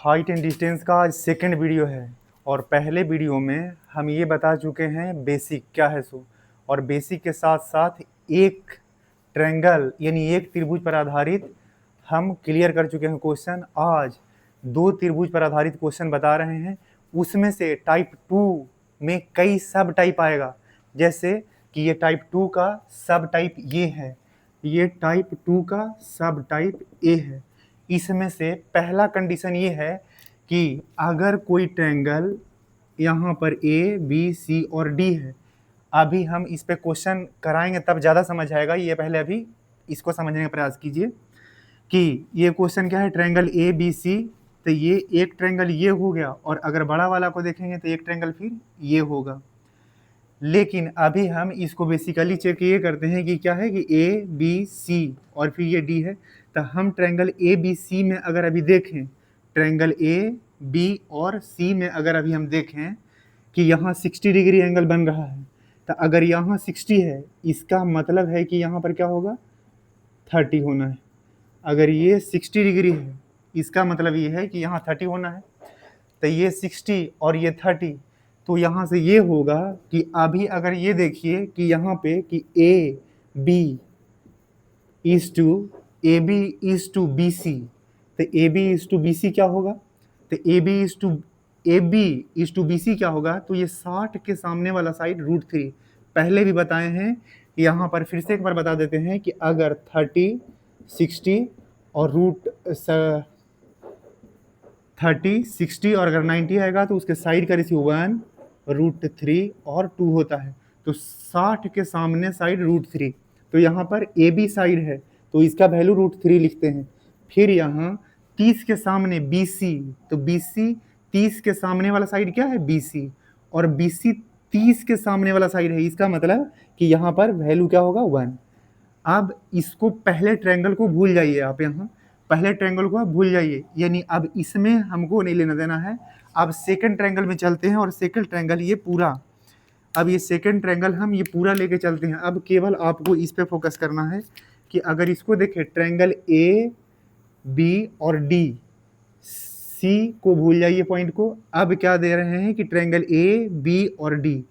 Height and distance का आज second video है और पहले वीडियो में हम ये बता चुके हैं बेसिक क्या है सो, और बेसिक के साथ साथ एक ट्रायंगल यानी एक त्रिभुज पर आधारित हम क्लियर कर चुके हैं क्वेश्चन। आज दो त्रिभुज पर आधारित क्वेश्चन बता रहे हैं, उसमें से टाइप 2 में कई सब टाइप आएगा। जैसे कि ये टाइप 2 का सब टाइप ये है, ये टाइप 2 का सब टाइप ए है। इसमें से पहला कंडीशन ये है कि अगर कोई ट्रायंगल यहाँ पर ए बी सी और डी है, अभी हम इस पे क्वेश्चन कराएंगे तब ज़्यादा समझ आएगा। ये पहले अभी इसको समझने का प्रयास कीजिए कि ये क्वेश्चन क्या है। ट्रायंगल ए बी सी, तो ये एक ट्रायंगल ये हो गया, और अगर बड़ा वाला को देखेंगे तो एक ट्रायंगल फिर ये होगा। लेकिन अभी हम इसको बेसिकली चेक ये करते हैं कि क्या है कि ए बी सी और फिर ये डी है। तो हम ट्रायंगल ए बी सी में अगर अभी देखें, ट्रायंगल ए बी और सी में अगर अभी हम देखें कि यहाँ 60 डिग्री एंगल बन रहा है, तो अगर यहाँ 60 है इसका मतलब है कि यहाँ पर क्या होगा 30 होना है। अगर ये 60 डिग्री है इसका मतलब ये है कि यहाँ 30 होना है। तो ये 60 और ये 30, तो यहाँ से ये होगा कि अभी अगर ये देखिए कि यहाँ पे कि A B is to B C, तो A B is to B C क्या होगा, तो A B is to B C क्या होगा, तो ये 60 के सामने वाला साइड √3। पहले भी बताए हैं, यहाँ पर फिर से एक बार बता देते हैं कि अगर 30 60 और √30 60 और अगर 90 आएगा तो उसके साइड का रेशियो 1 √3 और 2 होता है। तो 60 के सामने साइड √3, तो यहाँ पर ए बी साइड है तो इसका वैल्यू √3 लिखते हैं। फिर यहाँ 30 के सामने बी सी, तो बी सी 30 के सामने वाला साइड क्या है बी सी, और बी सी 30 के सामने वाला साइड है, इसका मतलब कि यहाँ पर वैल्यू क्या होगा 1। अब इसको पहले ट्रायंगल को भूल जाइए, आप यहाँ पहले ट्रायंगल को आप भूल जाइए, यानी अब इसमें हमको नहीं लेना देना है। अब सेकंड ट्रायंगल में चलते हैं, और सेकंड ट्रायंगल ये पूरा, अब ये सेकंड ट्रायंगल हम ये पूरा लेके चलते हैं। अब केवल आपको इस पे फोकस करना है कि अगर इसको देखें ट्रायंगल ए बी और डी, सी को भूल जाइए पॉइंट को। अब क्या दे रहे हैं कि ट्रायंगल ए बी और डी,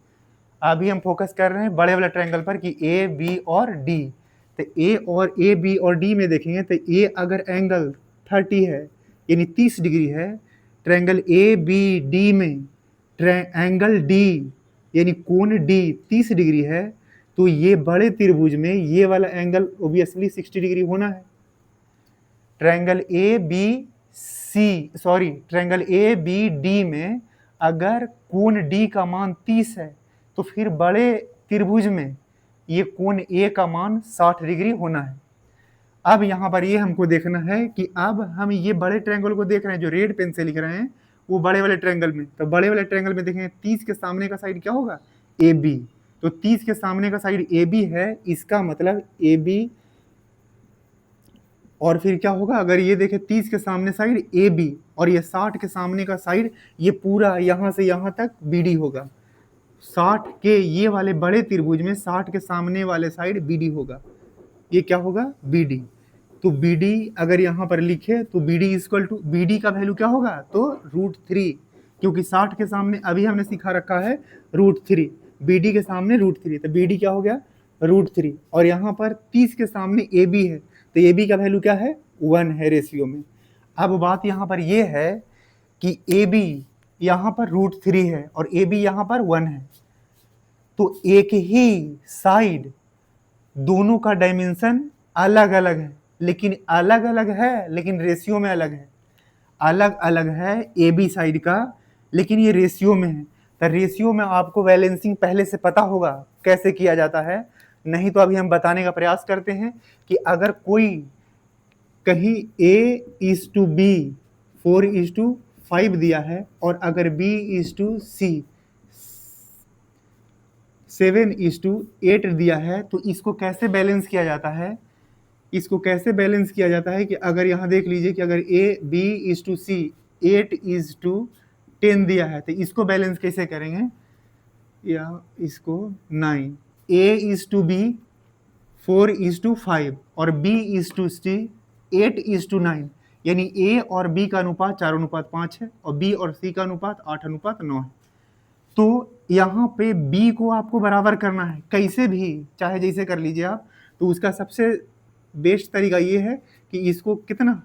अभी हम फोकस कर रहे हैं बड़े वाले ट्रायंगल पर कि ए बी और डी। तो ए बी और डी में देखेंगे तो ए अगर एंगल 30 है यानी 30 डिग्री है, ट्रायंगल ए बी डी में एंगल डी यानी कोण डी 30 डिग्री है, तो ये बड़े त्रिभुज में ये वाला एंगल ओबियसली 60 डिग्री होना है। ट्रायंगल ए बी डी में अगर कोण डी का मान 30 है, तो फिर बड़े त्रिभुज में ये कोण ए का मान 60 डिग्री होना है। अब यहाँ पर ये हमको देखना है कि अब हम ये बड़े ट्रायंगल को देख रहे हैं, जो रेड पेन से लिख रहे हैं वो बड़े वाले ट्रायंगल में। तो बड़े वाले ट्रायंगल में देखें 30 के सामने का साइड क्या होगा ए बी, तो 30 के सामने का साइड ए बी है, इसका मतलब ए बी, और फिर क्या होगा अगर ये देखें 30 के सामने साइड ए बी और ये 60 के सामने का साइड, ये पूरा यहाँ से यहाँ तक बी डी होगा। 60 के ये वाले बड़े त्रिभुज में 60 के सामने वाले साइड बी डी होगा, ये क्या होगा बी डी। तो बी डी अगर यहाँ पर लिखे तो B D equal to, B D का वैल्यू क्या होगा तो √3, क्योंकि 60 के सामने अभी हमने सिखा रखा है √3, बी डी के सामने √3, तो बी डी क्या हो गया √3। और यहाँ पर 30 के सामने ए बी है, तो ए बी का वैल्यू क्या है 1 है रेशियो में। अब बात यहाँ पर ये है कि ए बी यहाँ पर √3 है और ए बी यहाँ पर 1 है, तो एक ही साइड दोनों का डायमेंशन अलग अलग है, लेकिन अलग अलग है लेकिन रेशियो में अलग है। अलग अलग है ए बी साइड का, लेकिन ये रेशियो में है। तो रेशियो में आपको बैलेंसिंग पहले से पता होगा कैसे किया जाता है, नहीं तो अभी हम बताने का प्रयास करते हैं कि अगर कोई कहीं ए इज टू बी 4:5 दिया है और अगर बी इज टू सी 7:8 दिया है, तो इसको कैसे बैलेंस किया जाता है, इसको कैसे बैलेंस किया जाता है कि अगर यहाँ देख लीजिए कि अगर ए बी इज टू सी 8:10 दिया है, तो इसको बैलेंस कैसे करेंगे, या इसको 9, ए इज टू बी 4:5 और बी इज टू सी 8:9, यानी ए और बी का अनुपात 4:5 है और बी और सी का अनुपात 8:9 है। तो यहाँ पे बी को आपको बराबर करना है कैसे भी, चाहे जैसे कर लीजिए आप। तो उसका सबसे बेस्ट तरीका ये है कि इसको कितना,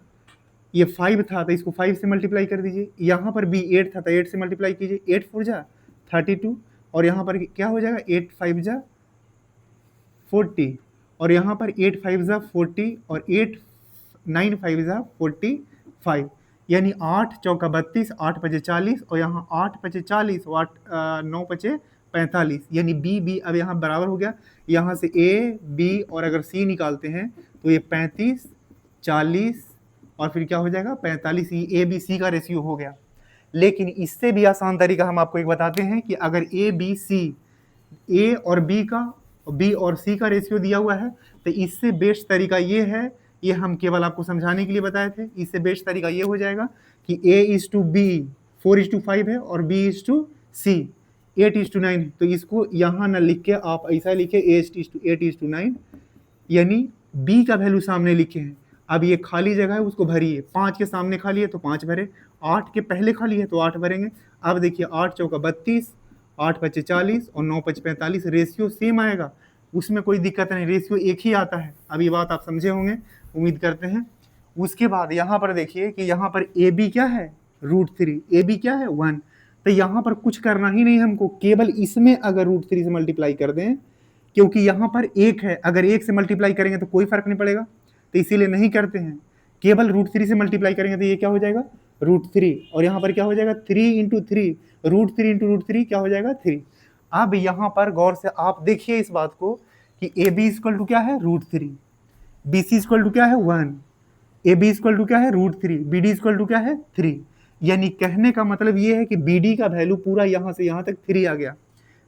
ये 5 था तो इसको 5 से मल्टीप्लाई कर दीजिए। यहाँ पर बी 8 था तो 8 से मल्टीप्लाई कीजिए, 8 4 जा 32 और यहाँ पर क्या हो जाएगा 8 5 जा 40 और यहाँ पर 8 5 जा 40 और 8 9 5 जा 45, यानी 8 चौका 32, 8 पचे 40 और यहाँ 8 पचे 40 और 9 पचे 45, यानी बी बी अब यहाँ बराबर हो गया। यहाँ से ए बी और अगर सी निकालते हैं तो ये 35 40 और फिर क्या हो जाएगा 45, ये ए बी सी का रेशियो हो गया। लेकिन इससे भी आसान तरीका हम आपको एक बताते हैं कि अगर ए बी सी, ए और बी का, बी और सी का रेशियो दिया हुआ है तो इससे बेस्ट तरीका ये है, ये हम केवल आपको समझाने के लिए बताए थे। इससे बेस्ट तरीका ये हो जाएगा कि A/B 4:5 है और B/C 8:9 है। तो इसको यहाँ ना लिख के आप ऐसा लिखे 8:9, यानी B का वैल्यू सामने लिखे हैं। अब ये खाली जगह है उसको भरिए, 5 के सामने खाली है तो 5 भरे, 8 के पहले खाली है तो 8 भरेंगे। अब देखिए 8 चौका 32, 8 पचे 40 और 9 पचे 45, रेशियो सेम आएगा, उसमें कोई दिक्कत नहीं, रेशियो एक ही आता है। अब ये बात आप समझे होंगे, उम्मीद करते हैं। उसके बाद यहाँ पर देखिए कि यहाँ पर ए बी क्या है √3, ए बी क्या है 1, तो यहाँ पर कुछ करना ही नहीं हमको, केवल इसमें अगर √3 से मल्टीप्लाई कर दें, क्योंकि यहाँ पर 1 है, अगर 1 से मल्टीप्लाई करेंगे तो कोई फर्क नहीं पड़ेगा, तो इसीलिए नहीं करते हैं। केवल √3 से मल्टीप्लाई करेंगे तो ये क्या हो जाएगा √3 और यहाँ पर क्या हो जाएगा 3 × 3, √3 × √3 क्या हो जाएगा 3। अब यहाँ पर गौर से आप देखिए इस बात को कि ए बी इक्वल टू क्या है √3, बी सी इक्वल टू क्या है 1, ए बी इक्वल टू क्या है √3, बी डी इक्वल टू क्या है 3। यानी कहने का मतलब ये है कि बी डी का वैल्यू पूरा यहाँ से यहाँ तक 3 आ गया,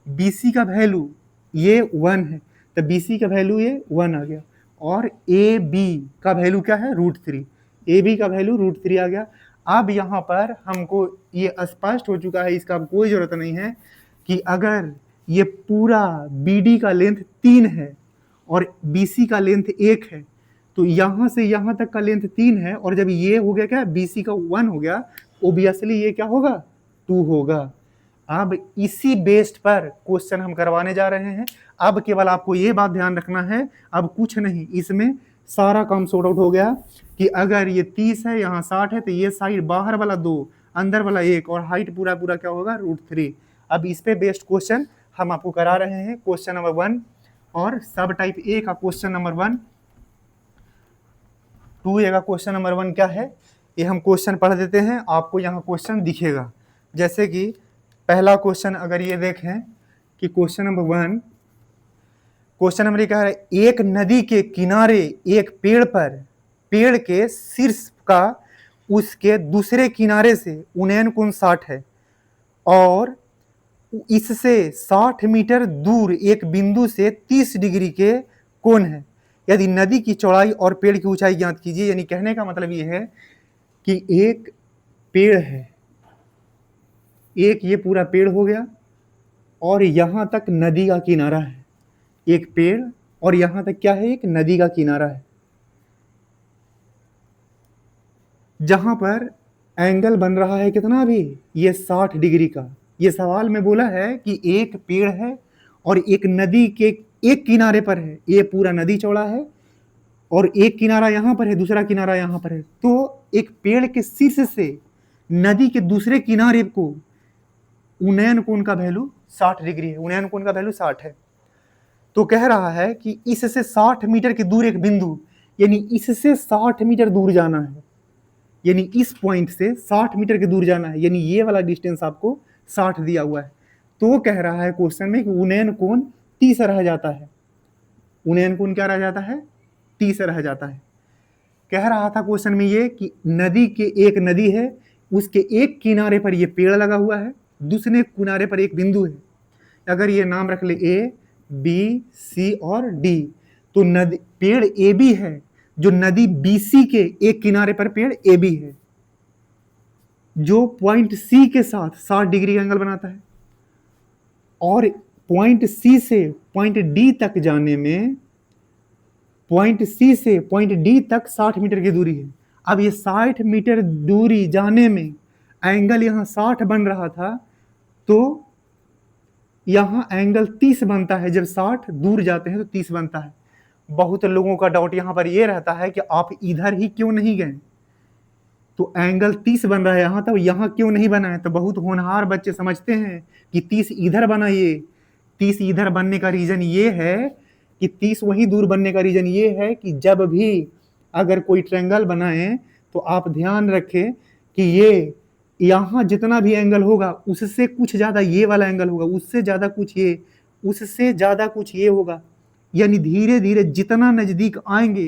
बी सी का वैल्यू ये 1 है तो बी सी का वैल्यू ये 1 आ गया और ए बी का वैल्यू क्या है √3, ए बी का वैल्यू √3 आ गया। अब यहाँ पर हमको ये स्पष्ट हो चुका है, इसका कोई जरूरत नहीं है कि अगर ये पूरा बी डी का लेंथ 3 है और बी सी का लेंथ 1 है तो यहाँ से यहाँ तक का लेंथ 3 है और जब ये हो गया क्या बी सी का 1 हो गया, ओबियसली ये क्या होगा 2 होगा। अब इसी बेस्ड पर क्वेश्चन हम करवाने जा रहे हैं। अब केवल आपको ये बात ध्यान रखना है, अब कुछ नहीं, इसमें सारा काम सॉर्ट आउट हो गया कि अगर ये 30 है यहाँ 60 है तो ये साइड बाहर वाला 2 अंदर वाला 1 और हाइट पूरा पूरा क्या होगा √3। अब इस पे बेस्ड क्वेश्चन हम आपको करा रहे हैं, क्वेश्चन नंबर 1 और सब टाइप ए का क्वेश्चन नंबर 1। 2A का क्वेश्चन नंबर 1 क्या है ये हम क्वेश्चन पढ़ देते हैं, आपको यहाँ क्वेश्चन दिखेगा। जैसे कि पहला क्वेश्चन अगर ये देखें कि क्वेश्चन नंबर 1, क्वेश्चन नंबर 1 क्या है, एक नदी के किनारे एक पेड़ पर, पेड़ के शीर्ष का उसके दूसरे किनारे से उन्नयन कोण 60 है और इससे 60 मीटर दूर एक बिंदु से 30 डिग्री के कोण है। यदि नदी की चौड़ाई और पेड़ की ऊंचाई ज्ञात कीजिए। यानी कहने का मतलब ये है कि एक पेड़ है, एक ये पूरा पेड़ हो गया और यहां तक नदी का किनारा है, एक पेड़ और यहां तक क्या है एक नदी का किनारा है, जहां पर एंगल बन रहा है कितना अभी ये 60 डिग्री का। ये सवाल में बोला है कि एक पेड़ है और एक नदी के एक किनारे पर है, ये पूरा नदी चौड़ा है और एक किनारा यहां पर है दूसरा किनारा यहां पर है। तो एक पेड़ के शीर्ष से नदी के दूसरे किनारे को उन्नयन कोण का वैल्यू 60 डिग्री है, उन्नयन कोण का वैल्यू 60 है। तो कह रहा है कि इससे 60 मीटर की दूर एक बिंदु, यानी इससे 60 मीटर दूर जाना है, यानी इस पॉइंट से 60 मीटर के दूर जाना है, यानी ये वाला डिस्टेंस आपको 60 दिया हुआ है। तो कह रहा है क्वेश्चन में कि उन्नयन कोण 30 रह जाता है, उन्नयन कोण क्या रह जाता है 30 रह जाता है। कह रहा था क्वेश्चन में ये कि नदी के एक नदी है, उसके एक किनारे पर ये पेड़ लगा हुआ है, दूसरे किनारे पर एक बिंदु है। अगर ये नाम रख ले ए बी सी और डी, तो नदी पेड़ ए बी है, जो नदी बी सी के एक किनारे पर पेड़ ए बी है, जो पॉइंट सी के साथ 60 डिग्री का एंगल बनाता है और पॉइंट सी से पॉइंट डी तक जाने में, पॉइंट सी से पॉइंट डी तक 60 मीटर की दूरी है। अब ये 60 मीटर दूरी जाने में एंगल यहाँ 60 बन रहा था, तो यहाँ एंगल 30 बनता है। जब 60 दूर जाते हैं तो 30 बनता है। बहुत लोगों का डाउट यहाँ पर ये रहता है कि आप इधर ही क्यों नहीं गए, तो एंगल 30 बन रहा है यहाँ, तो यहाँ क्यों नहीं बना है। तो बहुत होनहार बच्चे समझते हैं कि 30 इधर बना। ये 30 इधर बनने का रीजन ये है कि 30 वहीं दूर बनने का रीजन ये है कि जब भी अगर कोई ट्रायंगल बनाए तो आप ध्यान रखें कि ये यहाँ जितना भी एंगल होगा उससे कुछ ज्यादा ये वाला एंगल होगा, उससे ज्यादा कुछ ये, उससे ज्यादा कुछ ये होगा। यानी धीरे धीरे जितना नजदीक आएंगे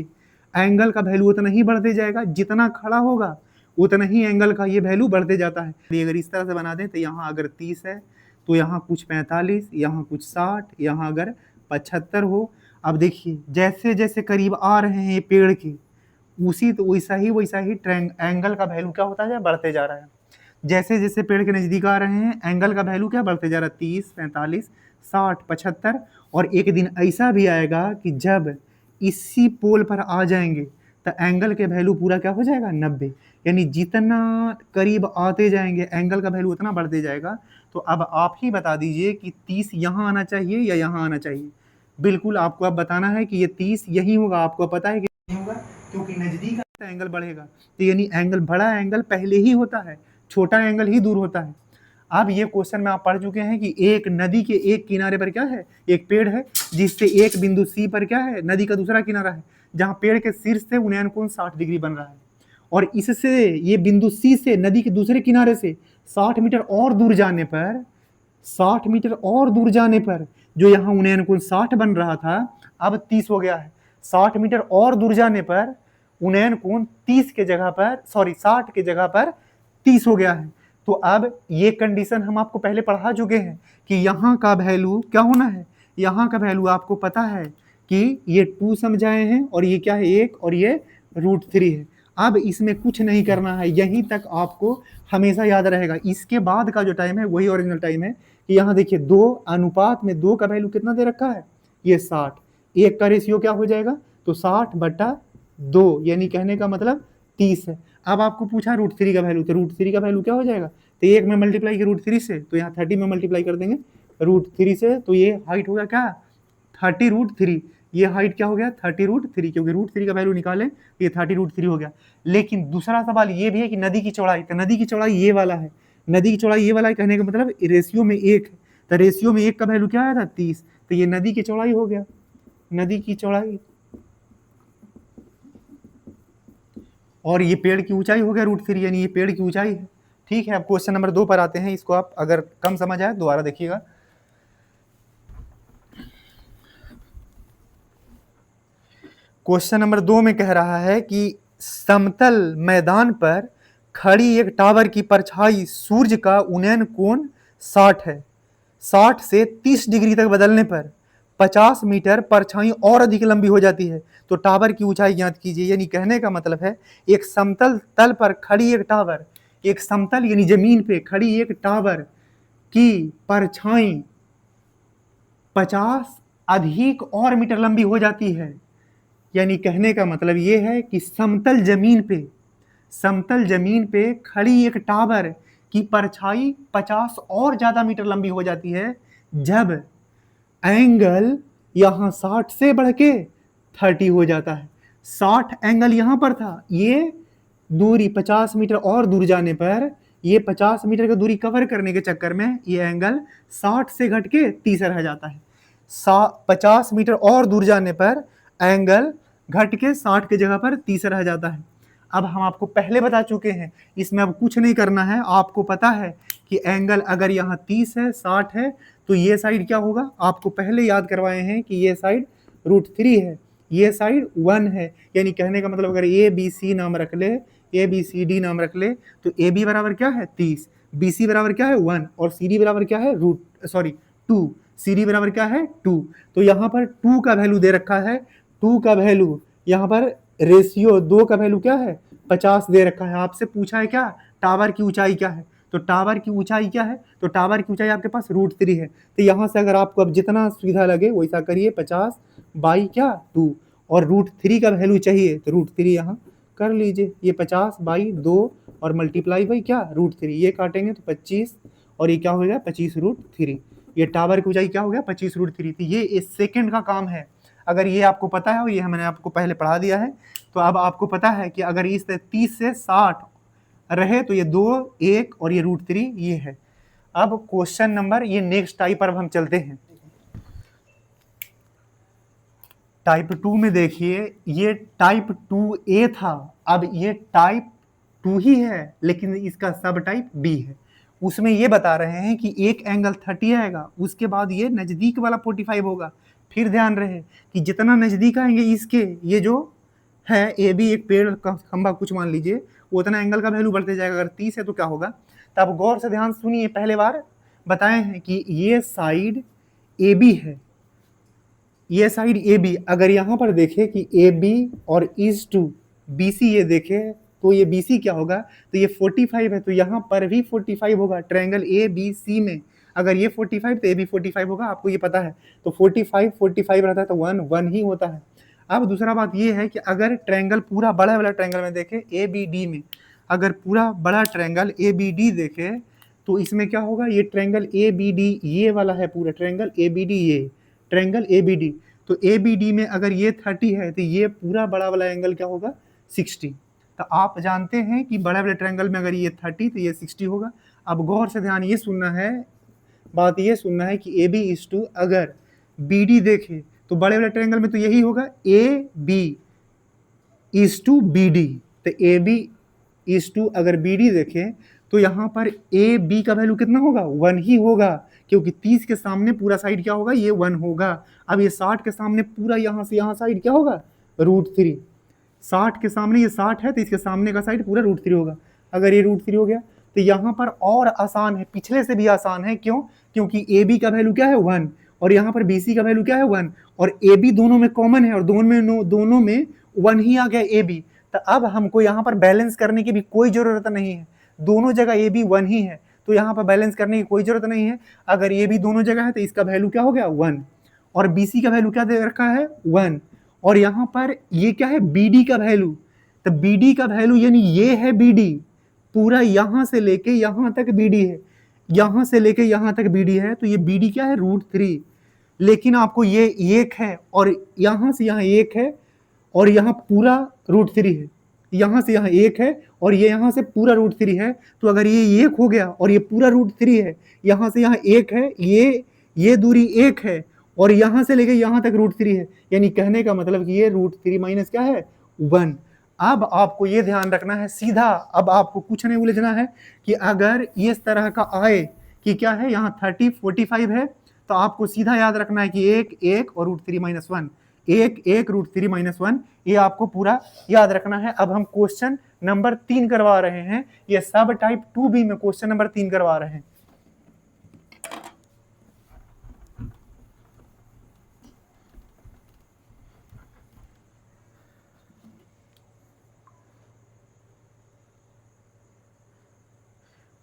एंगल का वैल्यू उतना ही बढ़ते जाएगा, जितना खड़ा होगा उतना ही एंगल का ये वैल्यू बढ़ते जाता है। अगर इस तरह से बना दें तो यहाँ अगर 30 है तो यहाँ कुछ 45, यहाँ कुछ 60, यहाँ अगर 75 हो। अब देखिए जैसे जैसे करीब आ रहे हैं ये पेड़ के, उसी तो वैसा ही एंगल का वैल्यू क्या होता है, बढ़ते जा रहा है। जैसे जैसे पेड़ के नजदीक आ रहे हैं एंगल का वैल्यू क्या बढ़ते जा रहा है, 30, 45, 60, 75। और एक दिन ऐसा भी आएगा कि जब इसी पोल पर आ जाएंगे तो एंगल के वैल्यू पूरा क्या हो जाएगा, 90। यानी जितना करीब आते जाएंगे एंगल का वैल्यू उतना बढ़ते जाएगा। तो अब आप ही बता दीजिए कि 30 यहाँ आना चाहिए या यहाँ आना चाहिए। बिल्कुल आपको अब बताना है कि ये 30 यही होगा। आपको पता है कि नहीं होगा, क्योंकि नजदीक एंगल बढ़ेगा। तो यानी एंगल, बड़ा एंगल पहले ही होता है, छोटा एंगल ही दूर होता है। अब ये क्वेश्चन में आप पढ़ चुके हैं कि एक नदी के एक किनारे पर क्या है, एक पेड़ है, जिससे एक बिंदु सी पर क्या है, नदी का दूसरा किनारा है, जहां पेड़ के शीर्ष से उन्नयन कोण 60 डिग्री बन रहा है। और इससे ये बिंदु सी से नदी के दूसरे किनारे से 60 मीटर और दूर जाने पर, 60 मीटर और दूर जाने पर जो यहाँ उन्नयन कोण 60 बन रहा था अब 30 हो गया है। 60 मीटर और दूर जाने पर उन्नयन कोण 30 के जगह पर, सॉरी 60 के जगह पर 30 हो गया है। तो अब ये कंडीशन हम आपको पहले पढ़ा चुके हैं कि यहाँ का वैल्यू क्या होना है, यहाँ का वैल्यू आपको पता है कि ये 2 समझाए हैं और ये क्या है 1 और ये √3 है। अब इसमें कुछ नहीं करना है, यहीं तक आपको हमेशा याद रहेगा। इसके बाद का जो टाइम है वही ओरिजिनल टाइम है कि यहाँ देखिए 2 अनुपात में 2 का वैल्यू कितना दे रखा है, ये 60। 1 का रेशियो क्या हो जाएगा, तो 60/2, यानी कहने का मतलब 30 है। अब आपको पूछा √3 का वैल्यू, तो √3 का वैल्यू क्या हो जाएगा, तो 1 में मल्टीप्लाई किया √3 से, तो यहाँ 30 में मल्टीप्लाई कर देंगे √3 से, तो ये हाइट होगा क्या 30√3। ये हाइट क्या हो गया 30√3, क्योंकि √3 का वैल्यू निकालें तो ये 30√3 हो गया। लेकिन दूसरा सवाल ये भी है कि नदी की चौड़ाई, तो नदी की चौड़ाई ये वाला है, नदी की चौड़ाई ये वाला है, कहने का मतलब रेशियो में 1 है, तो रेशियो में 1 का वैल्यू क्या आया था 30, तो ये नदी की चौड़ाई हो गया, नदी की चौड़ाई। और ये पेड़ की ऊंचाई हो गया √3, यानी ये पेड़ की ऊंचाई है। ठीक है, अब क्वेश्चन नंबर 2 पर आते हैं। इसको आप अगर कम समझ आए दोबारा देखिएगा। क्वेश्चन नंबर 2 में कह रहा है कि समतल मैदान पर खड़ी एक टावर की परछाई सूर्य का उन्नयन कोण 60 है। 60 से 30 डिग्री तक बदलने पर 50 मीटर परछाई और अधिक लंबी हो जाती है, तो टावर की ऊंचाई ज्ञात कीजिए। यानी कहने का मतलब है एक समतल तल पर खड़ी एक टावर, एक समतल यानी जमीन पे खड़ी एक टावर की परछाई 50 अधिक और मीटर लंबी हो जाती है। यानी कहने का मतलब ये है कि समतल जमीन पे खड़ी एक टावर की परछाई 50 और ज्यादा मीटर लंबी हो जाती है जब एंगल यहां 60 से बढ़ के 30 हो जाता है। 60 एंगल यहां पर था, ये दूरी 50 मीटर और दूर जाने पर, ये 50 मीटर की दूरी कवर करने के चक्कर में ये एंगल 60 से घट के 30 रह जाता है। 50 मीटर और दूर जाने पर एंगल घट के 60 की जगह पर 30 रह जाता है। अब हम आपको पहले बता चुके हैं, इसमें अब कुछ नहीं करना है। आपको पता है कि एंगल अगर यहाँ 30 है 60 है तो ये साइड क्या होगा, आपको पहले याद करवाए हैं कि ये साइड √3 है, ये साइड 1 है। यानी कहने का मतलब अगर ABC नाम रख ले, ABCD नाम रख ले, तो AB बराबर क्या है 30, BC बराबर क्या है 1 और CD बराबर क्या है 2, CD बराबर क्या है 2। तो यहाँ पर 2 का वैल्यू दे रखा है, 2 का वैल्यू यहाँ पर रेशियो 2 का वैल्यू क्या है 50 दे रखा है। आपसे पूछा है क्या टावर की ऊंचाई क्या है, तो टावर की ऊंचाई क्या है, तो टावर की ऊंचाई आपके पास √3 है। तो यहाँ से अगर आपको अब जितना सुविधा लगे वैसा करिए, 50 बाई क्या 2, और √3 का वैल्यू चाहिए तो √3 यहाँ कर लीजिए, ये 50/2 और मल्टीप्लाई बाई क्या √3, ये काटेंगे तो 25 और ये क्या हो गया 25√3। ये टावर की ऊंचाई क्या हो गया 25√3। तो ये इस सेकंड का काम है। अगर ये आपको पता है और ये मैंने आपको पहले पढ़ा दिया है, तो अब आपको पता है कि अगर इस 30 से 60 रहे तो ये 2, 1 और ये √3 ये है। अब क्वेश्चन नंबर, ये नेक्स्ट टाइप पर हम चलते हैं। टाइप 2 में देखिए, ये टाइप 2A था, अब ये टाइप 2 ही है लेकिन इसका सब टाइप B है। उसमें ये बता रहे हैं कि एक एंगल 30 आएगा, उसके बाद ये नजदीक वाला 45 होगा। फिर ध्यान रहे कि जितना नजदीक आएंगे इसके, ये जो है AB एक पेड़ का खंभा कुछ मान लीजिए, उतना एंगल का वैल्यू बढ़ते जाएगा। अगर 30 है तो क्या होगा, तब गौर से ध्यान सुनिए। पहले बार बताए हैं कि ये साइड AB है, ये साइड AB। अगर यहाँ पर देखे कि AB और इस टू BC ये देखे तो ये BC क्या होगा, तो ये 45 है, तो यहाँ पर भी 45 होगा ट्रायंगल ABC में। अगर ये 45 तो AB 45 होगा, आपको ये पता है। तो 45 45 रहता है तो 1 1 ही होता है। अब दूसरा बात ये है कि अगर ट्रायंगल पूरा बड़ा वाला ट्रायंगल में देखे ABD में, अगर पूरा बड़ा ट्रायंगल ABD देखे तो इसमें क्या होगा, ये ट्रायंगल ABD ये वाला है, पूरा ट्रायंगल ABD, ये ट्रायंगल ABD। तो ABD में अगर ये 30 है तो ये पूरा बड़ा वाला एंगल क्या होगा 60। तो आप जानते हैं कि बड़े वाले ट्रायंगल में अगर ये 30 तो ये 60 होगा। अब गौर से ध्यान ये सुनना है, बात ये सुनना है कि AB अगर BD देखे तो बड़े वाले ट्रायंगल में तो यही होगा AB BD। तो AB अगर BD देखें तो यहाँ पर AB का वैल्यू कितना होगा 1 ही होगा, क्योंकि 30 के सामने पूरा साइड क्या होगा, ये 1 होगा। अब ये 60 के सामने पूरा यहाँ से यहाँ साइड क्या होगा √3। 60 के सामने ये 60 है तो इसके सामने का साइड पूरा √3 होगा। अगर ये √3 हो गया तो यहाँ पर और आसान है, पिछले से भी आसान है। क्यों, क्योंकि AB का वैल्यू क्या है 1 और यहाँ पर BC का वैल्यू क्या है 1 और AB दोनों में कॉमन है और दोनों में 1 ही आ गया AB। तो अब हमको यहाँ पर बैलेंस करने की भी कोई जरूरत नहीं है, दोनों जगह AB 1 ही है, तो यहाँ पर बैलेंस करने की कोई जरूरत नहीं है। अगर AB दोनों जगह है तो इसका वैल्यू क्या हो गया 1 और BC का वैल्यू क्या दे रखा है 1 और यहाँ पर ये क्या है BD का वैल्यू। तो BD का वैल्यू यानी ये है BD, पूरा यहाँ से लेके यहाँ तक BD है, यहाँ से लेके यहाँ तक BD है, तो ये BD क्या है √3। लेकिन आपको ये 1 है और यहाँ से यहाँ 1 है और यहाँ पूरा √3 है, यहाँ से यहाँ 1 है और ये यहाँ से पूरा √3 है। तो अगर ये 1 हो गया और ये पूरा √3 है, यहाँ से यहाँ 1 है, ये दूरी 1 है और यहाँ से लेके यहाँ तक √3 है, यानी कहने का मतलब कि ये √3 माइनस क्या है 1। अब आपको ये ध्यान रखना है सीधा, अब आपको कुछ नहीं उलझना है कि अगर इस तरह का आए कि क्या है यहाँ 30 45 है तो आपको सीधा याद रखना है कि 1 1 और √3 माइनस 1, 1 1 √3 माइनस 1, ये आपको पूरा याद रखना है। अब हम क्वेश्चन नंबर 3 करवा रहे हैं, ये सब टाइप 2B में क्वेश्चन नंबर 3 करवा रहे हैं।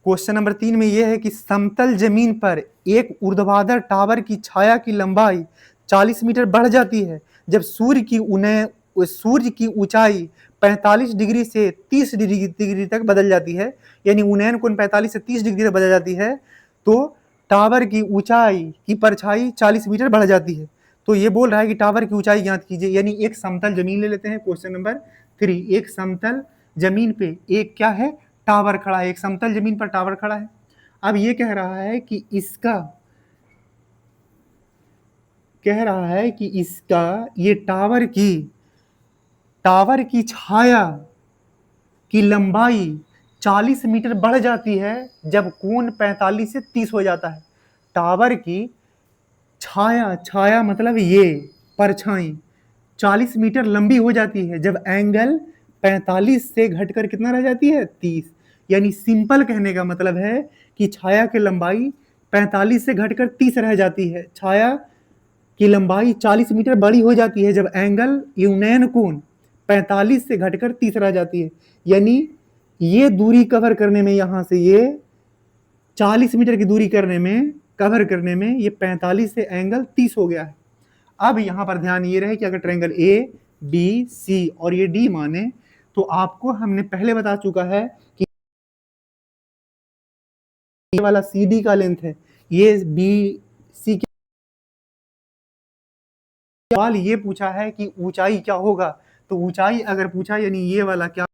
क्वेश्चन नंबर 3 में यह है कि समतल जमीन पर एक ऊर्ध्वाधर टावर की छाया की लंबाई 40 मीटर बढ़ जाती है जब सूर्य की ऊंचाई 45 डिग्री से 30 डिग्री तक बदल जाती है, यानी उन्नयन कोण 45 से 30 डिग्री तक बदल जाती है, तो टावर की ऊंचाई की परछाई 40 मीटर बढ़ जाती है। तो ये बोल रहा है कि टावर की ऊंचाई ज्ञात कीजिए, यानी एक समतल जमीन ले लेते हैं। क्वेश्चन नंबर 3, एक समतल जमीन पे एक क्या है टावर खड़ा है, एक समतल जमीन पर टावर खड़ा है। अब ये कह रहा है कि ये टावर की छाया की लंबाई 40 मीटर बढ़ जाती है जब कोण 45 से 30 हो जाता है। टावर की छाया मतलब ये परछाई 40 मीटर लंबी हो जाती है जब एंगल 45 से घटकर कितना रह जाती है 30। यानी सिंपल कहने का मतलब है कि छाया की लंबाई 45 से घटकर 30 रह जाती है, छाया की लंबाई 40 मीटर बड़ी हो जाती है जब एंगल यूनियन कोण 45 से घटकर 30 रह जाती है। यानी ये दूरी कवर करने में, यहाँ से ये 40 मीटर की दूरी कवर करने में ये 45 से एंगल 30 हो गया है। अब यहाँ पर ध्यान ये रहे कि अगर ट्रायंगल A B C और ये D माने तो आपको हमने पहले बता चुका है कि ये वाला सी डी का लेंथ है, ये बी सी के सवाल ये पूछा है कि ऊंचाई क्या होगा। तो ऊंचाई अगर पूछा यानी ये वाला क्या,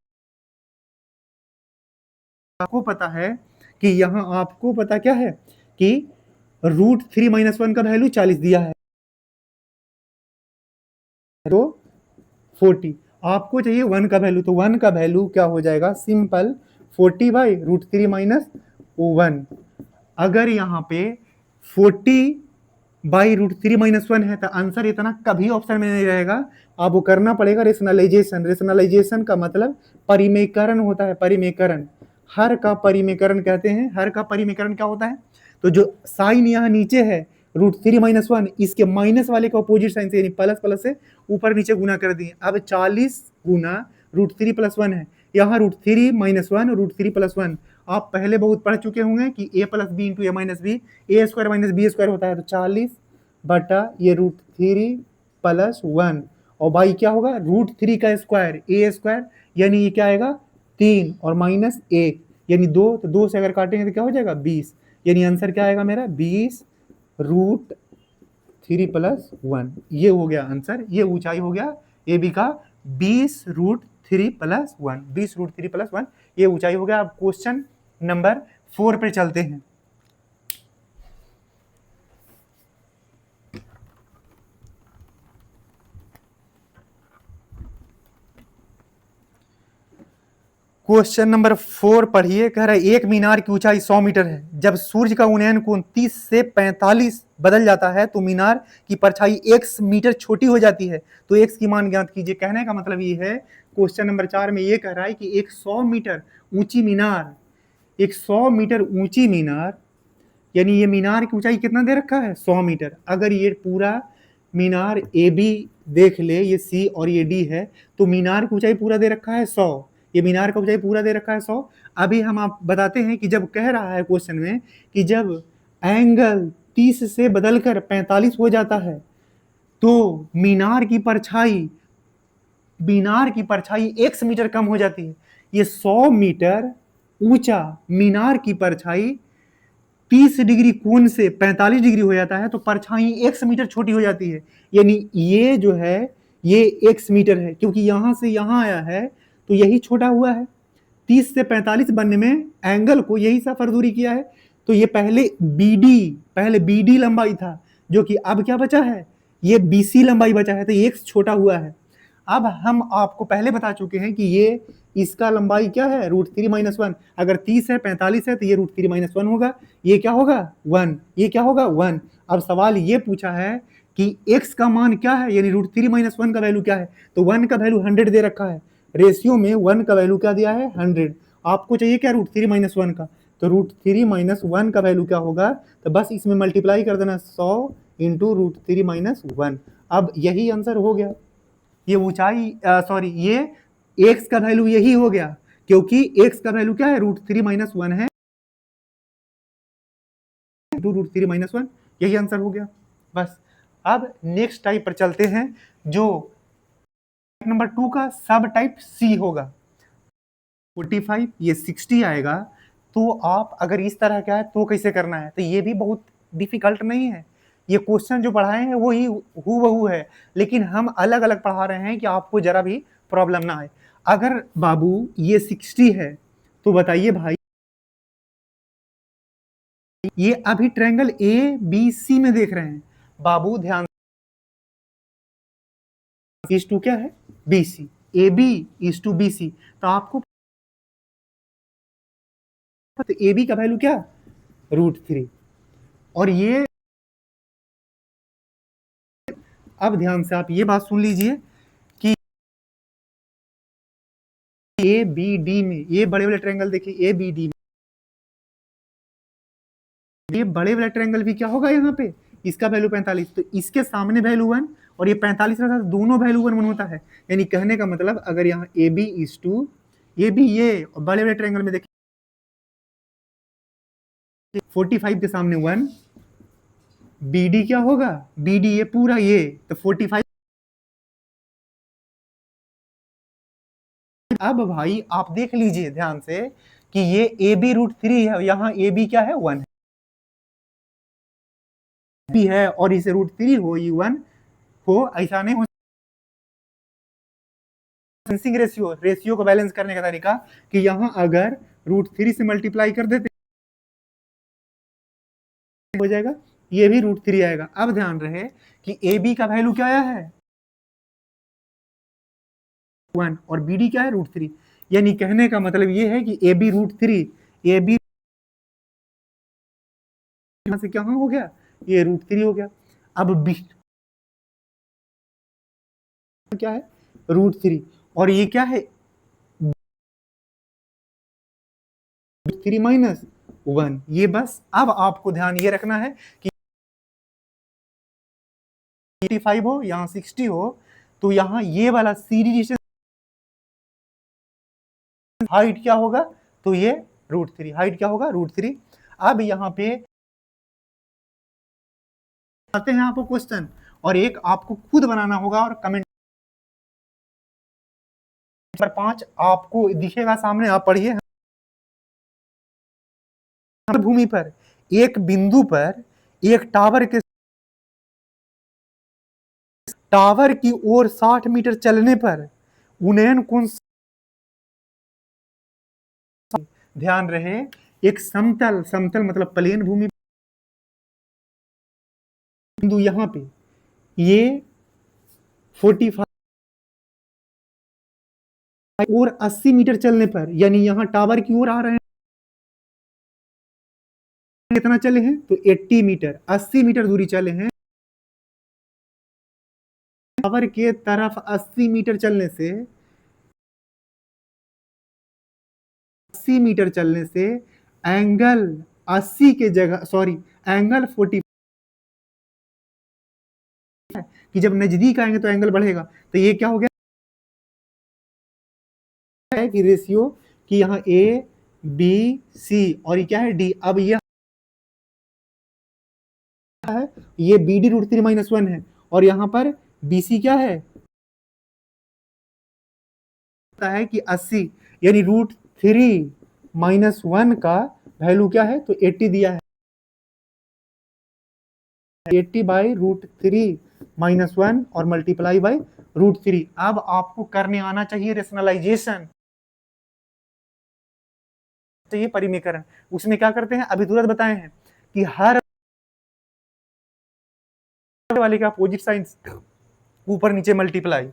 आपको पता है कि यहाँ आपको पता क्या है कि √3 - 1 का वैल्यू 40 दिया है, तो 40 आपको चाहिए 1 का वैल्यू, तो 1 का वैल्यू क्या हो जाएगा, सिंपल 40/√3 - 1। अगर यहाँ पे 40/√3 - 1 है तो आंसर इतना कभी ऑप्शन में नहीं रहेगा, आपको करना पड़ेगा रेशनलाइजेशन। रेशनलाइजेशन का मतलब परिमेयकरण होता है, परिमेयकरण, हर का परिमेयकरण कहते हैं। हर का परिमेयकरण क्या होता है, तो जो साइन यहाँ नीचे है √3 - 1, इसके माइनस वाले का अपोजिट साइन से यानी प्लस प्लस से ऊपर नीचे गुना कर दिए। अब 40 गुना √3 + 1 है, यहाँ √3 - 1 √3 + 1 आप पहले बहुत पढ़ चुके होंगे कि a + b × a - b, a² - b² होता है, तो 40 बटा ये √3 + 1 और बाई क्या होगा √3 का स्क्वायर a², यानी ये क्या आएगा 3 और -1 यानी 2, तो 2 से अगर काटेंगे तो क्या हो जाएगा 20, यानी आंसर क्या आएगा मेरा 20 √3 + 1। ये हो गया आंसर, ये ऊंचाई हो गया ए बी का 20√3 + 1, 20√3 + 1 ये ऊंचाई हो गया। अब क्वेश्चन नंबर 4 पे चलते हैं। क्वेश्चन नंबर 4 पढ़िए, कह रहा है एक मीनार की ऊंचाई 100 मीटर है। जब सूर्य का उन्नयन कोण 30 से 45 बदल जाता है तो मीनार की परछाई x मीटर छोटी हो जाती है, तो x की मान ज्ञात कीजिए। कहने का मतलब ये है, क्वेश्चन नंबर 4 में ये कह रहा है कि एक 100 मीटर ऊंची मीनार, एक 100 मीटर ऊंची मीनार, यानी ये मीनार की ऊंचाई कितना दे रखा है 100 मीटर। अगर ये पूरा मीनार ए बी देख ले, ये सी और ये डी है, तो मीनार की ऊंचाई पूरा दे रखा है 100, ये मीनार का ऊंचाई पूरा दे रखा है 100। अभी हम आप बताते हैं कि जब कह रहा है क्वेश्चन में कि जब एंगल 30 से बदलकर 45 हो जाता है तो मीनार की परछाई x मीटर कम हो जाती है। ये 100 मीटर ऊंचा मीनार की परछाई 30 डिग्री कोण से 45 डिग्री हो जाता है, तो परछाई x मीटर छोटी हो जाती है, यानी ये जो है ये x मीटर है, क्योंकि यहां से यहां आया है तो यही छोटा हुआ है। 30 से 45 बनने में एंगल को यही सफर दूरी किया है, तो ये पहले BD लंबाई था, जो कि अब क्या बचा है, ये BC लंबाई बचा है, तो ये x छोटा हुआ है। अब हम आपको पहले बता चुके हैं कि ये इसका लंबाई क्या है √3 - 1, अगर 30 है 45 है तो ये √3 - 1 होगा, ये क्या होगा 1, ये क्या होगा 1। अब सवाल ये पूछा है कि x का मान क्या है, यानी √3 - 1 का वैल्यू क्या है, तो 1 का वैल्यू 100 दे रखा है, रेशियो में 1 का वैल्यू क्या दिया है 100। आपको चाहिए क्या √3 - 1 का, तो √3 - 1 का वैल्यू क्या होगा, तो बस इसमें मल्टीप्लाई कर देना 100 × √3 - 1। अब यही आंसर हो गया। ये ऊंचाई सॉरी ये x का वैल्यू यही हो गया, क्योंकि x का वैल्यू क्या है √3 - 1 है, √3 - 1 यही आंसर हो गया बस। अब नेक्स्ट टाइप पर चलते हैं, जो नंबर 2 का सब टाइप C होगा। 45 ये 60 आएगा, तो आप अगर इस तरह का है तो कैसे करना है, तो ये भी बहुत डिफिकल्ट नहीं है। ये क्वेश्चन जो पढ़ाए हैं वही हूबहू है, लेकिन हम अलग अलग पढ़ा रहे हैं कि आपको जरा भी प्रॉब्लम ना आए। अगर बाबू ये 60 है तो बताइए भाई, ये अभी ट्रायंगल ABC में देख रहे हैं बाबू, ध्यान इज टू क्या है BC, AB is to BC, तो आपको AB का वैल्यू क्या √3, और ये अब ध्यान से आप ये बात सुन लीजिए कि ABD में ये बड़े वाले ट्रायंगल देखिए ABD में, ये बड़े वाले ट्रायंगल भी क्या होगा यहाँ पे, इसका वैल्यू 45, तो इसके सामने वैल्यू 1 और ये 45 रहता है, दोनों वैल्यू 1 होता है। यानी कहने का मतलब अगर यहाँ AB इज टू AB, ये बड़े वाले ट्रायंगल में देखिए 45 के सामने 1, BD क्या होगा BD ये पूरा ये, तो 45 अब भाई आप देख लीजिए ध्यान से कि ये ए बी रूट 3 है, यहाँ ए बी क्या है 1 है और इसे रूट 3 हो ये 1 हो, ऐसा नहीं हो। बैलेंसिंग रेशियो को बैलेंस करने का तरीका कि यहाँ अगर रूट 3 से मल्टीप्लाई कर देते हो जाएगा, ये भी रूट 3 आएगा। अब ध्यान रहे कि ए बी का वैल्यू क्या आया है 1 और बी डी क्या है रूट 3, यानी कहने का मतलब ये है कि A B root 3, A B यहां से क्या हो गया, ये रूट 3 हो गया। अब बी क्या है रूट 3 और ये क्या है 3 माइनस 1, ये बस। अब आपको ध्यान ये रखना है कि 85 हो यहाँ 60 हो तो यहाँ ये वाला सीरीज हाइट क्या होगा, तो ये रूट 3, हाइट क्या होगा रूट 3। अब यहाँ पे आते हैं आपको क्वेश्चन, और एक आपको खुद बनाना होगा और कमेंट नंबर 5 आपको दिखेगा सामने, आप पढ़िए। भूमि पर एक बिंदु पर एक टावर की ओर 60 मीटर चलने पर उन्नयन कोण, ध्यान रहे एक समतल मतलब प्लेन भूमि बिंदु यहाँ पे ये 45 और 80 मीटर चलने पर, यानी यहाँ टावर की ओर आ रहे हैं, कितना चले हैं तो 80 मीटर, 80 मीटर दूरी चले हैं। टावर के तरफ 80 मीटर चलने से 80 मीटर चलने से एंगल 80 के जगह एंगल 45 कि जब नजदीक आएंगे तो एंगल बढ़ेगा, तो ये क्या हो गया है कि रेशियो कि यहाँ ए बी सी और ये क्या है डी। अब ये है ये बी डी रूट 3 माइनस 1 है और यहाँ पर बी सी क्या है कि 80, यानी रूट 3 माइनस 1 का वैल्यू क्या है तो 80 दिया है, 80 बाई रूट 3 माइनस 1 और मल्टीप्लाई बाई रूट 3। अब आपको करने आना चाहिए रेशनलाइजेशन, चाहिए परिमेयकरण। उसमें क्या करते हैं अभी तुरंत बताए हैं कि हर वाले का अपोजिट साइन ऊपर नीचे मल्टीप्लाई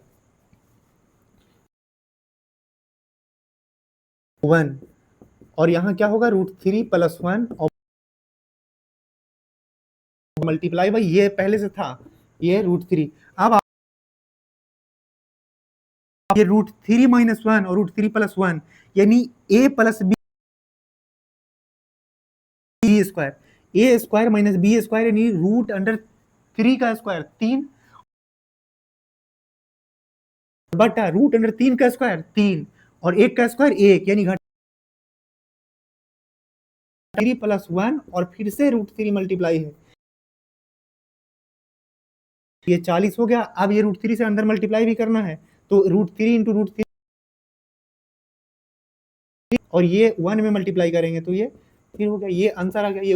1 और यहाँ क्या होगा रूट 3 प्लस 1 और मल्टीप्लाई बाई ये पहले से था ये रूट 3। अब ये रूट 3 माइनस 1 और रूट 3 प्लस 1 यानी ए प्लस बी स्क्वायर, ए स्क्वायर माइनस बी स्क्वायर यानी रूट अंडर 3 का स्क्वायर 3 बटा रूट अंडर 3 का स्क्वायर 3 और 1 का स्क्वायर 1 यानी घटा 3 प्लस 1 और फिर से रूट 3 मल्टीप्लाई है, ये 40 हो गया। अब ये रूट 3 से अंदर मल्टीप्लाई भी करना है तो रूट 3 इंटू रूट 3 और ये 1 में मल्टीप्लाई करेंगे तो ये फिर हो गया, ये आंसर आ गया, ये